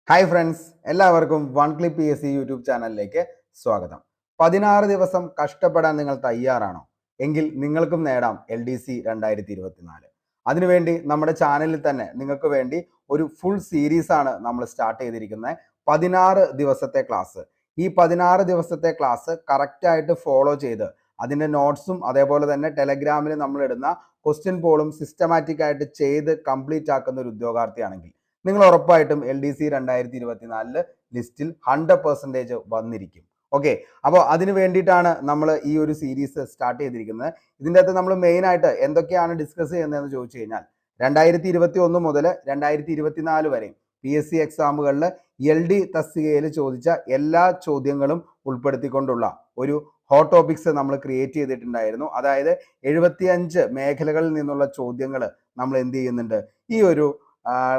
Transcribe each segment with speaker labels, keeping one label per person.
Speaker 1: Hi friends, എല്ലാവർക്കും one clip PSC YouTube ചാനലിലേക്ക് സ്വാഗതം. 16 ദിവസം കഷ്ടപ്പെടാൻ നിങ്ങൾ തയ്യാറാണോ? എങ്കിൽ നിങ്ങൾക്കും നേടാം LDC 2024. അതിനുവേണ്ടി നമ്മുടെ ചാനലിൽ തന്നെ നിങ്ങൾക്ക് വേണ്ടി ഒരു ഫുൾ സീരീസ് ആണ് നമ്മൾ സ്റ്റാർട്ട് ചെയ്തിരിക്കുന്നത്. 16 ദിവസത്തെ ക്ലാസ്. ഈ 16 ദിവസത്തെ ക്ലാസ് കറക്റ്റായിട്ട് ഫോളോ ചെയ്ത് അതിൻ്റെ നോട്ട്സും അതേപോലെ തന്നെ ടെലഗ്രാമിൽ നമ്മൾ ഇടുന്ന ക്വസ്റ്റ്യൻ പോളും സിസ്റ്റമാറ്റിക് ആയിട്ട് ചെയ്ത് കംപ്ലീറ്റ് ആക്കുന്ന ഒരു ഉദ്യോഗാർത്ഥിയാണെങ്കിൽ നിങ്ങൾ ഉറപ്പായിട്ടും LDC 2024 ലിസ്റ്റിൽ 100% വന്നിരിക്കും. ഓക്കെ, അപ്പോൾ അതിന് വേണ്ടിയിട്ടാണ് നമ്മൾ ഈ ഒരു സീരീസ് സ്റ്റാർട്ട് ചെയ്തിരിക്കുന്നത്. ഇതിൻ്റെ അകത്ത് നമ്മൾ മെയിൻ ആയിട്ട് എന്തൊക്കെയാണ് ഡിസ്കസ് ചെയ്യുന്നതെന്ന് ചോദിച്ചു കഴിഞ്ഞാൽ 2021 മുതൽ 2024 വരെ PSC എക്സാമുകളിൽ LD തസ്തികയിൽ ചോദിച്ച എല്ലാ ചോദ്യങ്ങളും ഉൾപ്പെടുത്തിക്കൊണ്ടുള്ള ഒരു ഹോട്ട് ടോപ്പിക്സ് നമ്മൾ ക്രിയേറ്റ് ചെയ്തിട്ടുണ്ടായിരുന്നു. അതായത് 75 മേഖലകളിൽ നിന്നുള്ള ചോദ്യങ്ങൾ നമ്മൾ എന്ത് ചെയ്യുന്നുണ്ട്, ഈ ഒരു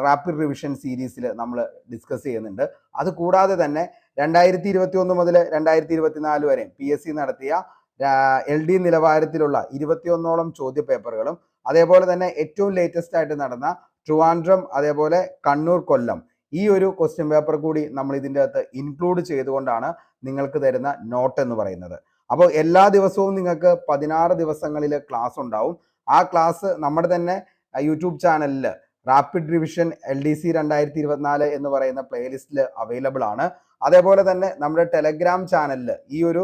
Speaker 1: റാപ്പിഡ് റിവിഷൻ സീരീസിൽ നമ്മൾ ഡിസ്കസ് ചെയ്യുന്നുണ്ട്. അതുകൂടാതെ തന്നെ 2021 മുതൽ 2024 വരെ PSC നടത്തിയ LD നിലവാരത്തിലുള്ള 21ഓളം ചോദ്യ പേപ്പറുകളും അതേപോലെ തന്നെ ഏറ്റവും ലേറ്റസ്റ്റ് ആയിട്ട് നടന്ന ട്രിവാൻഡ്രം അതേപോലെ കണ്ണൂർ കൊല്ലം ഈ ഒരു ക്വസ്റ്റ്യൻ പേപ്പർ കൂടി നമ്മൾ ഇതിൻ്റെ അകത്ത് ഇൻക്ലൂഡ് ചെയ്തുകൊണ്ടാണ് നിങ്ങൾക്ക് തരുന്ന നോട്ട് എന്ന് പറയുന്നത്. അപ്പോൾ എല്ലാ ദിവസവും നിങ്ങൾക്ക് 16 ദിവസങ്ങളിൽ ക്ലാസ് ഉണ്ടാവും. ആ ക്ലാസ് നമ്മുടെ തന്നെ യൂട്യൂബ് ചാനലിൽ റാപ്പിഡ് റിവിഷൻ LDC 2024 എന്ന് പറയുന്ന പ്ലേലിസ്റ്റിൽ അവൈലബിൾ ആണ്. അതേപോലെ തന്നെ നമ്മുടെ ടെലഗ്രാം ചാനലിൽ ഈ ഒരു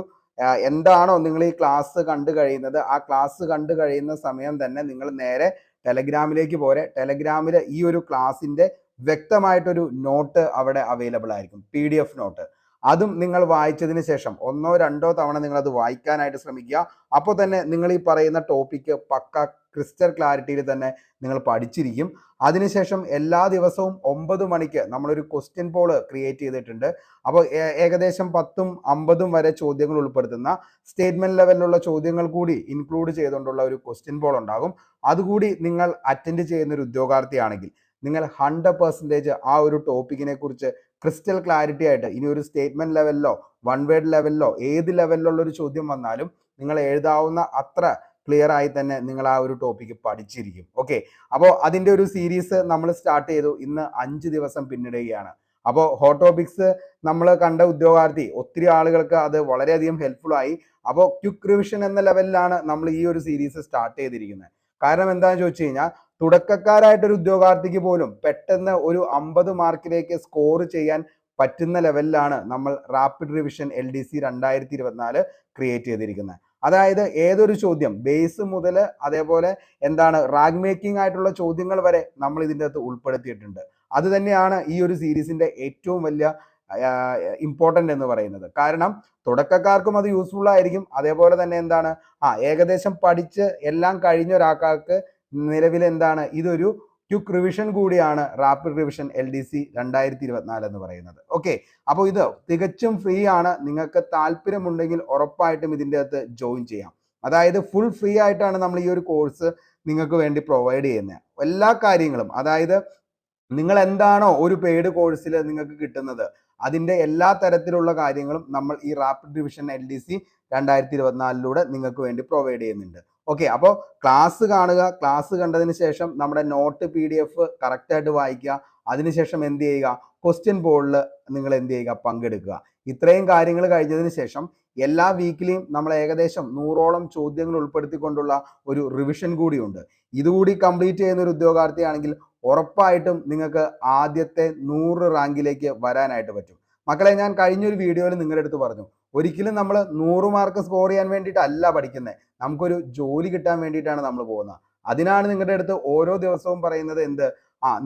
Speaker 1: എന്താണോ നിങ്ങൾ ഈ ക്ലാസ് കണ്ടു കഴിയുന്നത്, ആ ക്ലാസ് കണ്ടു കഴിയുന്ന സമയം തന്നെ നിങ്ങൾ നേരെ ടെലഗ്രാമിലേക്ക് പോരെ. ടെലഗ്രാമിൽ ഈ ഒരു ക്ലാസ്സിൻ്റെ വ്യക്തമായിട്ടൊരു നോട്ട് അവിടെ അവൈലബിൾ ആയിരിക്കും, PDF നോട്ട്. അതും നിങ്ങൾ വായിച്ചതിന് ശേഷം 1 or 2 തവണ നിങ്ങൾ അത് വായിക്കാനായിട്ട് ശ്രമിക്കുക. അപ്പോൾ തന്നെ നിങ്ങൾ ഈ പറയുന്ന ടോപ്പിക്ക് പക്ക ക്രിസ്റ്റൽ ക്ലാരിറ്റിയിൽ തന്നെ നിങ്ങൾ പഠിച്ചിരിക്കും. അതിനുശേഷം എല്ലാ ദിവസവും 9 മണിക്ക് നമ്മളൊരു ക്വസ്റ്റ്യൻ പോൾ ക്രിയേറ്റ് ചെയ്തിട്ടുണ്ട്. അപ്പോൾ ഏകദേശം 10ഉം 50ഉം വരെ ചോദ്യങ്ങൾ ഉൾപ്പെടുത്തുന്ന സ്റ്റേറ്റ്മെന്റ് ലെവലിലുള്ള ചോദ്യങ്ങൾ കൂടി ഇൻക്ലൂഡ് ചെയ്തുകൊണ്ടുള്ള ഒരു ക്വസ്റ്റ്യൻ പോൾ ഉണ്ടാകും. അതുകൂടി നിങ്ങൾ അറ്റൻഡ് ചെയ്യുന്ന ഒരു ഉദ്യോഗാർത്ഥിയാണെങ്കിൽ നിങ്ങൾ 100% ആ ഒരു ടോപ്പിക്കിനെ കുറിച്ച് ക്രിസ്റ്റൽ ക്ലാരിറ്റി ആയിട്ട് ഇനി ഒരു സ്റ്റേറ്റ്മെന്റ് ലെവലിലോ വൺ വേർഡ് ലെവലിലോ ഏത് ലെവലിലുള്ള ഒരു ചോദ്യം വന്നാലും നിങ്ങൾ എഴുതാവുന്ന അത്ര ക്ലിയർ ആയി തന്നെ നിങ്ങൾ ആ ഒരു ടോപ്പിക്ക് പഠിച്ചിരിക്കും. ഓക്കെ, അപ്പോൾ അതിൻ്റെ ഒരു സീരീസ് നമ്മൾ സ്റ്റാർട്ട് ചെയ്തു. ഇന്ന് 5 ദിവസം പിന്നിടുകയാണ്. അപ്പോൾ ഹോട്ട് ടോപ്പിക്സ് നമ്മൾ കണ്ട ഉദ്യോഗാർത്ഥി ഒത്തിരി ആളുകൾക്ക് അത് വളരെയധികം ഹെൽപ്ഫുൾ ആയി. അപ്പോൾ ക്വിക്ക് റിവിഷൻ എന്ന ലെവലിലാണ് നമ്മൾ ഈ ഒരു സീരീസ് സ്റ്റാർട്ട് ചെയ്തിരിക്കുന്നത്. കാരണം എന്താണെന്ന് ചോദിച്ചു കഴിഞ്ഞാൽ തുടക്കക്കാരായിട്ടൊരു ഉദ്യോഗാർത്ഥിക്ക് പോലും പെട്ടെന്ന് ഒരു 50 മാർക്കിലേക്ക് സ്കോർ ചെയ്യാൻ പറ്റുന്ന ലെവലിലാണ് നമ്മൾ റാപ്പിഡ് റിവിഷൻ LDC 2024 ക്രിയേറ്റ് ചെയ്തിരിക്കുന്നത്. അതായത് ഏതൊരു ചോദ്യം ബേസ് മുതൽ അതേപോലെ റാങ്ക് മേക്കിംഗ് ആയിട്ടുള്ള ചോദ്യങ്ങൾ വരെ നമ്മൾ ഇതിൻ്റെ അകത്ത് ഉൾപ്പെടുത്തിയിട്ടുണ്ട്. അത് തന്നെയാണ് ഈ ഒരു സീരീസിന്റെ ഏറ്റവും വലിയ ഇമ്പോർട്ടൻ്റ് എന്ന് പറയുന്നത്. കാരണം തുടക്കക്കാർക്കും അത് യൂസ്ഫുൾ ആയിരിക്കും. അതേപോലെ തന്നെ ഏകദേശം പഠിച്ച് എല്ലാം കഴിഞ്ഞ ഒരാൾക്ക് നിലവിൽ ഇതൊരു ക്വിക്ക് റിവിഷൻ കൂടിയാണ് റാപ്പിഡ് റിവിഷൻ LDC 2024 എന്ന് പറയുന്നത്. ഓക്കെ, അപ്പോൾ ഇത് തികച്ചും ഫ്രീ ആണ്. നിങ്ങൾക്ക് താല്പര്യമുണ്ടെങ്കിൽ ഉറപ്പായിട്ടും ഇതിൻ്റെ അകത്ത് ജോയിൻ ചെയ്യാം. അതായത് ഫുൾ ഫ്രീ ആയിട്ടാണ് നമ്മൾ ഈ ഒരു കോഴ്സ് നിങ്ങൾക്ക് വേണ്ടി പ്രൊവൈഡ് ചെയ്യുന്നത്. എല്ലാ കാര്യങ്ങളും, അതായത് നിങ്ങൾ എന്താണോ ഒരു പെയ്ഡ് കോഴ്സിൽ നിങ്ങൾക്ക് കിട്ടുന്നത് അതിൻ്റെ എല്ലാ തരത്തിലുള്ള കാര്യങ്ങളും നമ്മൾ ഈ റാപ്പിഡ് റിവിഷൻ LDC 2024 നിങ്ങൾക്ക് വേണ്ടി പ്രൊവൈഡ് ചെയ്യുന്നുണ്ട്. ഓക്കെ, അപ്പോൾ ക്ലാസ് കാണുക. ക്ലാസ് കണ്ടതിന് ശേഷം നമ്മുടെ നോട്ട് PDF കറക്റ്റായിട്ട് വായിക്കുക. അതിനുശേഷം എന്ത് ചെയ്യുക, ക്വസ്റ്റ്യൻ പോളിൽ നിങ്ങൾ എന്ത് ചെയ്യുക, പങ്കെടുക്കുക. ഇത്രയും കാര്യങ്ങൾ കഴിഞ്ഞതിന് ശേഷം എല്ലാ വീക്കിലെയും നമ്മൾ ഏകദേശം 100ഓളം ചോദ്യങ്ങൾ ഉൾപ്പെടുത്തിക്കൊണ്ടുള്ള ഒരു റിവിഷൻ കൂടിയുണ്ട്. ഇതുകൂടി കംപ്ലീറ്റ് ചെയ്യുന്ന ഒരു ഉദ്യോഗാർത്ഥിയാണെങ്കിൽ ഉറപ്പായിട്ടും നിങ്ങൾക്ക് ആദ്യത്തെ 100 റാങ്കിലേക്ക് വരാനായിട്ട് പറ്റും. മക്കളെ, ഞാൻ കഴിഞ്ഞൊരു വീഡിയോയിൽ നിങ്ങളുടെ അടുത്ത് പറഞ്ഞു, ഒരിക്കലും നമ്മൾ 100 മാർക്ക് സ്കോർ ചെയ്യാൻ വേണ്ടിയിട്ടല്ല പഠിക്കുന്നത്, നമുക്കൊരു ജോലി കിട്ടാൻ വേണ്ടിയിട്ടാണ് നമ്മൾ പോകുന്നത്. അതിനാണ് നിങ്ങളുടെ അടുത്ത് ഓരോ ദിവസവും പറയുന്നത്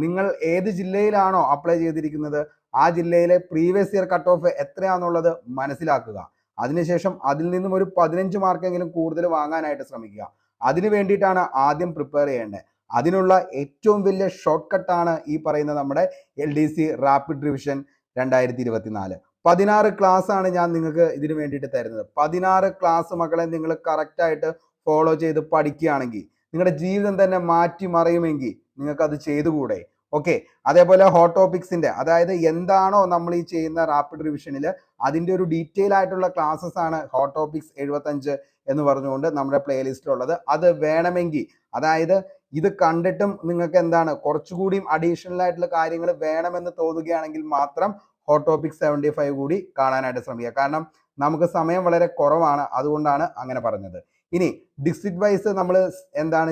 Speaker 1: നിങ്ങൾ ഏത് ജില്ലയിലാണോ അപ്ലൈ ചെയ്തിരിക്കുന്നത് ആ ജില്ലയിലെ പ്രീവിയസ് ഇയർ കട്ട് ഓഫ് എത്രയാണെന്നുള്ളത് മനസ്സിലാക്കുക. അതിനുശേഷം അതിൽ നിന്നും ഒരു 15 മാർക്കെങ്കിലും കൂടുതൽ വാങ്ങാനായിട്ട് ശ്രമിക്കുക. അതിനു വേണ്ടിയിട്ടാണ് ആദ്യം പ്രിപ്പയർ ചെയ്യേണ്ടത്. അതിനുള്ള ഏറ്റവും വലിയ ഷോർട്ട് കട്ടാണ് ഈ പറയുന്ന നമ്മുടെ LDC റാപ്പിഡ് റിവിഷൻ 2024. 16 ക്ലാസ് ആണ് ഞാൻ നിങ്ങൾക്ക് ഇതിനു വേണ്ടിയിട്ട് തരുന്നത്. 16 ക്ലാസ് മക്കളെ നിങ്ങൾ കറക്റ്റായിട്ട് ഫോളോ ചെയ്ത് പഠിക്കുകയാണെങ്കിൽ നിങ്ങളുടെ ജീവിതം തന്നെ മാറ്റി മറിയുമെങ്കിൽ നിങ്ങൾക്ക് അത് ചെയ്തുകൂടെ? ഓക്കെ, അതേപോലെ ഹോട്ട് ടോപ്പിക്സിന്റെ, അതായത് എന്താണോ നമ്മൾ ഈ ചെയ്യുന്ന റാപ്പിഡ് റിവിഷനിൽ അതിൻ്റെ ഒരു ഡീറ്റെയിൽ ആയിട്ടുള്ള ക്ലാസ്സസ് ആണ് ഹോട്ട് ടോപ്പിക്സ് 75 എന്ന് പറഞ്ഞുകൊണ്ട് നമ്മുടെ പ്ലേലിസ്റ്റിലുള്ളത്. അത് വേണമെങ്കിൽ, അതായത് ഇത് കണ്ടിട്ടും നിങ്ങൾക്ക് എന്താണ് കുറച്ചുകൂടിയും അഡീഷണൽ ആയിട്ടുള്ള കാര്യങ്ങൾ വേണമെന്ന് തോന്നുകയാണെങ്കിൽ മാത്രം ഹോട്ട് ടോപ്പിക് 75 കൂടി കാണാനായിട്ട് ശ്രമിക്കുക. കാരണം നമുക്ക് സമയം വളരെ കുറവാണ്, അതുകൊണ്ടാണ് അങ്ങനെ പറഞ്ഞത്. ഇനി ഡിസ്ട്രിക്ട് വൈസ് നമ്മൾ എന്താണ്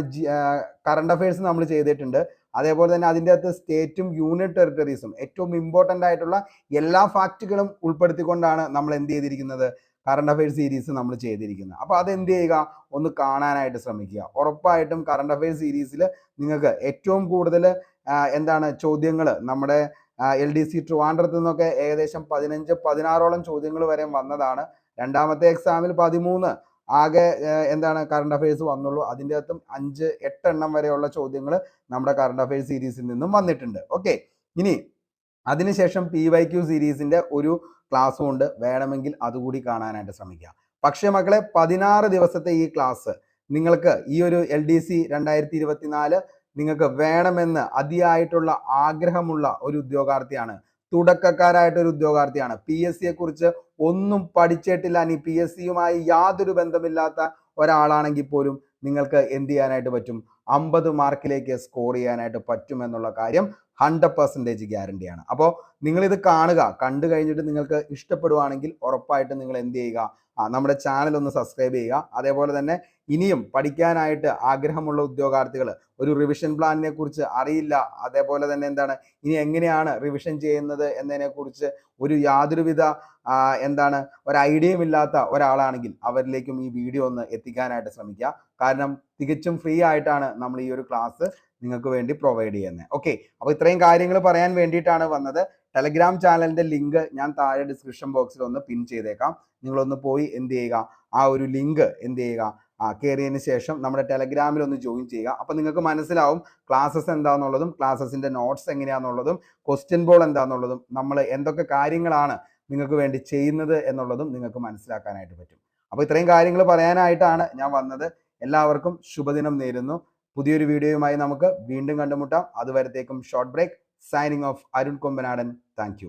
Speaker 1: കറണ്ട് അഫയേഴ്സ് നമ്മൾ ചെയ്തിട്ടുണ്ട്. അതേപോലെ തന്നെ അതിൻ്റെ അകത്ത് സ്റ്റേറ്റും യൂണിയൻ ടെറിട്ടറീസും ഏറ്റവും ഇമ്പോർട്ടൻ്റ് ആയിട്ടുള്ള എല്ലാ ഫാക്റ്റുകളും ഉൾപ്പെടുത്തിക്കൊണ്ടാണ് നമ്മൾ എന്ത് ചെയ്തിരിക്കുന്നത്, കറണ്ട് അഫയേഴ്സ് സീരീസ് നമ്മൾ ചെയ്തിരിക്കുന്നത്. അപ്പോൾ അത് എന്ത് ചെയ്യുക, ഒന്ന് കാണാനായിട്ട് ശ്രമിക്കുക. ഉറപ്പായിട്ടും കറണ്ട് അഫയേഴ്സ് സീരീസിൽ നിങ്ങൾക്ക് ഏറ്റവും കൂടുതൽ എന്താണ് ചോദ്യങ്ങൾ നമ്മുടെ LDC ട്രിവാൻഡ്രത്ത് നിന്നൊക്കെ ഏകദേശം 15-16ഓളം ചോദ്യങ്ങൾ വരെ വന്നതാണ്. രണ്ടാമത്തെ എക്സാമിൽ 13 ആകെ എന്താണ് കറണ്ട് അഫയേഴ്സ് വന്നുള്ളൂ. അതിൻ്റെ അകത്തും 5-8 എണ്ണം വരെയുള്ള ചോദ്യങ്ങൾ നമ്മുടെ കറണ്ട് അഫയേഴ്സ് സീരീസിൽ നിന്നും വന്നിട്ടുണ്ട്. ഓക്കെ, ഇനി അതിനുശേഷം PYQ സീരീസിന്റെ ഒരു ക്ലാസ്സും ഉണ്ട്, വേണമെങ്കിൽ അതുകൂടി കാണാനായിട്ട് ശ്രമിക്കുക. പക്ഷേ മക്കളെ, 16 ദിവസത്തെ ഈ ക്ലാസ് നിങ്ങൾക്ക് ഈ ഒരു LDC 2024 നിങ്ങൾക്ക് വേണമെന്ന് അതിയായിട്ടുള്ള ആഗ്രഹമുള്ള ഒരു ഉദ്യോഗാർത്ഥിയാണ്, തുടക്കക്കാരായിട്ടൊരു ഉദ്യോഗാർത്ഥിയാണ്, PSC കുറിച്ച് ഒന്നും പഠിച്ചിട്ടില്ല, ഇനി PSCയുമായി യാതൊരു ബന്ധമില്ലാത്ത ഒരാളാണെങ്കിൽ പോലും നിങ്ങൾക്ക് എന്ത് ചെയ്യാനായിട്ട് പറ്റും, 50 മാർക്കിലേക്ക് സ്കോർ ചെയ്യാനായിട്ട് പറ്റും എന്നുള്ള കാര്യം 100% ഗ്യാരണ്ടിയാണ്. അപ്പോൾ നിങ്ങളിത് കാണുക, കണ്ടു കഴിഞ്ഞിട്ട് നിങ്ങൾക്ക് ഇഷ്ടപ്പെടുവാണെങ്കിൽ ഉറപ്പായിട്ടും നിങ്ങൾ എന്ത് ചെയ്യുക, നമ്മുടെ ചാനൽ ഒന്ന് സബ്സ്ക്രൈബ് ചെയ്യുക. അതേപോലെ തന്നെ ഇനിയും പഠിക്കാനായിട്ട് ആഗ്രഹമുള്ള ഉദ്യോഗാർത്ഥികൾ, ഒരു റിവിഷൻ പ്ലാനിനെ കുറിച്ച് അറിയില്ല, അതേപോലെ തന്നെ എന്താണ് ഇനി എങ്ങനെയാണ് റിവിഷൻ ചെയ്യുന്നത് എന്നതിനെക്കുറിച്ച് ഒരു യാതൊരുവിധ എന്താണ് ഒരു ഐഡിയയും ഇല്ലാത്ത ഒരാളാണെങ്കിൽ അവരിലേക്കും ഈ വീഡിയോ ഒന്ന് എത്തിക്കാനായിട്ട് ശ്രമിക്കുക. കാരണം തികച്ചും ഫ്രീ ആയിട്ടാണ് നമ്മൾ ഈ ഒരു ക്ലാസ് നിങ്ങൾക്ക് വേണ്ടി പ്രൊവൈഡ് ചെയ്യുന്നത്. ഓക്കെ, അപ്പോൾ ഇത്രയും കാര്യങ്ങൾ പറയാൻ വേണ്ടിയിട്ടാണ് വന്നത്. ടെലഗ്രാം ചാനലിന്റെ ലിങ്ക് ഞാൻ താഴെ ഡിസ്ക്രിപ്ഷൻ ബോക്സിൽ ഒന്ന് പിൻ ചെയ്തേക്കാം. നിങ്ങളൊന്ന് പോയി എന്ത് ചെയ്യുക, ആ ഒരു ലിങ്ക് എന്ത് ചെയ്യുക, കയറിയതിന് ശേഷം നമ്മുടെ ടെലഗ്രാമിൽ ഒന്ന് ജോയിൻ ചെയ്യുക. അപ്പോൾ നിങ്ങൾക്ക് മനസ്സിലാവും ക്ലാസ്സസ് എന്താണെന്നുള്ളതും ക്ലാസ്സസിന്റെ നോട്ട്സ് എങ്ങനെയാണെന്നുള്ളതും ക്വസ്റ്റ്യൻ ബോൾ എന്താണെന്നുള്ളതും നമ്മൾ എന്തൊക്കെ കാര്യങ്ങളാണ് നിങ്ങൾക്ക് വേണ്ടി ചെയ്യുന്നത് എന്നുള്ളതും നിങ്ങൾക്ക് മനസ്സിലാക്കാനായിട്ട് പറ്റും. അപ്പോൾ ഇത്രയും കാര്യങ്ങൾ പറയാനായിട്ടാണ് ഞാൻ വന്നത്. എല്ലാവർക്കും ശുഭദിനം നേരുന്നു. പുതിയൊരു വീഡിയോയുമായി നമുക്ക് വീണ്ടും കണ്ടുമുട്ടാം. അതുവരത്തേക്കും short break. Signing off Arun Kombanadan. Thank U.